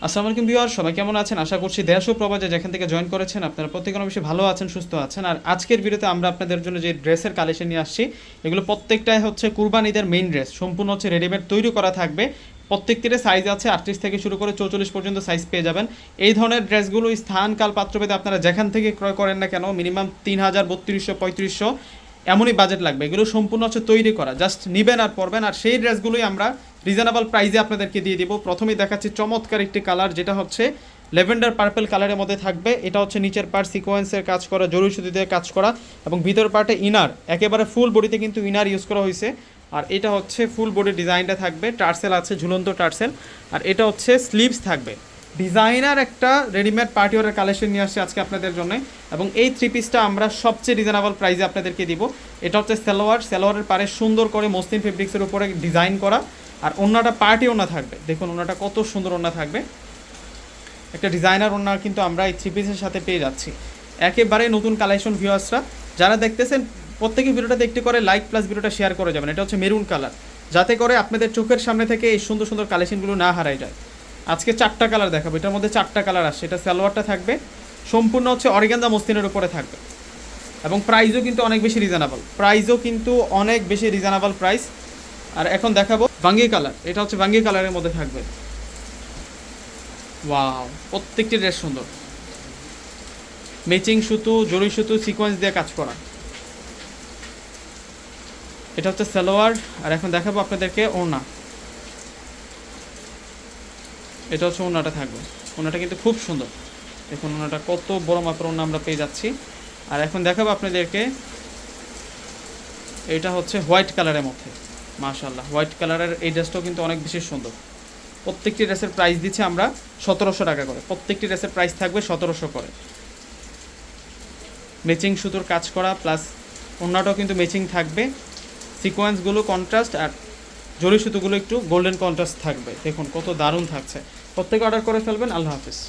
আসসালামু আলাইকুম ভিউয়ার, সবাই কেমন আছেন? আশা করছি দেশ ও প্রবাসে যেখান থেকে জয়েন করেছেন আপনারা প্রত্যেকে অনেক বেশি ভালো আছেন, সুস্থ আছেন। আর আজকের ভিডিওতে আমরা আপনাদের জন্য যে ড্রেসের কালেকশন নিয়ে আসছি, এগুলো প্রত্যেকটাই হচ্ছে কুরবানিদের মেইন ড্রেস, সম্পূর্ণ হচ্ছে রেডিমেড তৈরি করা থাকবে। প্রত্যেকটির সাইজ আছে 38 থেকে শুরু করে 44 পর্যন্ত সাইজ পেয়ে যাবেন। এই ধরনের ড্রেসগুলো স্থান কাল পাত্রভেদে আপনারা যেখান থেকে ক্রয় করেন না কেন, মিনিমাম 3000, 3200, 3500 এমনই বাজেট লাগবে। এগুলো সম্পূর্ণ হচ্ছে তৈরি করা, জাস্ট নিবেন আর পরবেন। আর সেই ড্রেসগুলোই আমরা রিজনেবল প্রাইসে আপনাদেরকে দিয়ে দিব। প্রথমেই দেখাচ্ছি চমৎকার একটি কালার, যেটা হচ্ছে লেভেন্ডার পার্পল কালারের মধ্যে থাকবে। এটা হচ্ছে নিচের পার্ট সিকোয়েন্সের কাজ করা, জরি সুতি দিয়ে কাজ করা, এবং ভিতর পার্টে ইনার, একেবারে ফুল বডিতে কিন্তু ইনার ইউজ করা হয়েছে। আর এটা হচ্ছে ফুল বডি ডিজাইনটা থাকবে, টার্সেল আছে, ঝুলন্ত টার্সেল। আর এটা হচ্ছে স্লিভস থাকবে। ডিজাইনার একটা রেডিমেড পার্টি ওয়ারের কালেকশন নিয়ে আসছে আজকে আপনাদের জন্য। এবং এই থ্রি পিসটা আমরা সবচেয়ে রিজনেবল প্রাইসে আপনাদেরকে দিব। এটা হচ্ছে সালোয়ারের পারে সুন্দর করে মসলিন ফেব্রিক্সের উপরে ডিজাইন করা। আর ওড়নাটা পার্টি ওড়না থাকবে, দেখুন ওড়নাটা কত সুন্দর ওড়না থাকবে। একটা ডিজাইনার ওড়না কিন্তু আমরা এই থ্রি পিসের সাথে পেয়ে যাচ্ছি। একেবারে নতুন কালেকশন। ভিউয়ার্সরা যারা দেখতেছেন প্রত্যেকেই ভিডিওটাতে একটি করে লাইক প্লাস ভিডিওটা শেয়ার করে যাবেন। এটা হচ্ছে মেরুন কালার, যাতে করে আপনাদের চোখের সামনে থেকে এই সুন্দর সুন্দর কালেকশনগুলো না হারাই যায়। আজকে 4টা কালার দেখাবো, এটার মধ্যে 4টা কালার আসছে। এটা সালোয়ারটা থাকবে সম্পূর্ণ হচ্ছে অর্গানজা মসলিনের উপরে থাকবে, এবং প্রাইসও কিন্তু অনেক বেশি রিজনেবল প্রাইস। আর এখন দেখাবো বাঙ্গি কালার, এটা হচ্ছে বাঙ্গি কালারের মধ্যে থাকবে। ওয়াও, প্রত্যেকটি ড্রেস সুন্দর, ম্যাচিং সুতো, জরি সুতো, সিকোয়েন্স দিয়ে কাজ করা। এটা হচ্ছে সালোয়ার। আর এখন দেখাবো আপনাদেরকে ওড়না। এটা হচ্ছে ওড়নাটা থাকবে, ওড়নাটা কিন্তু খুব সুন্দর, দেখুন ওড়নাটা কত বড় মাপের ওড়না আমরা পেয়ে যাচ্ছি। আর এখন দেখাবো আপনাদেরকে, এটা হচ্ছে হোয়াইট কালারের মধ্যে। মাশাআল্লাহ, হোয়াইট কালারের এই ড্রেসটাও কিন্তু অনেক বেশি সুন্দর। প্রত্যেকটি ড্রেসের প্রাইস দিচ্ছে আমরা 1700 টাকা করে, প্রত্যেকটি ড্রেসের প্রাইস থাকবে 1700 করে। ম্যাচিং সুতোর কাজ করা, প্লাস ওড়নাটাও কিন্তু ম্যাচিং থাকবে। সিকোয়েন্সগুলো কন্ট্রাস্ট, আর জরি সুতোগুলো একটু গোল্ডেন কন্ট্রাস্ট থাকবে। দেখুন কত দারুণ থাকছে। প্রত্যেকে অর্ডার করে ফেলবেন। আল্লাহ হাফিজ।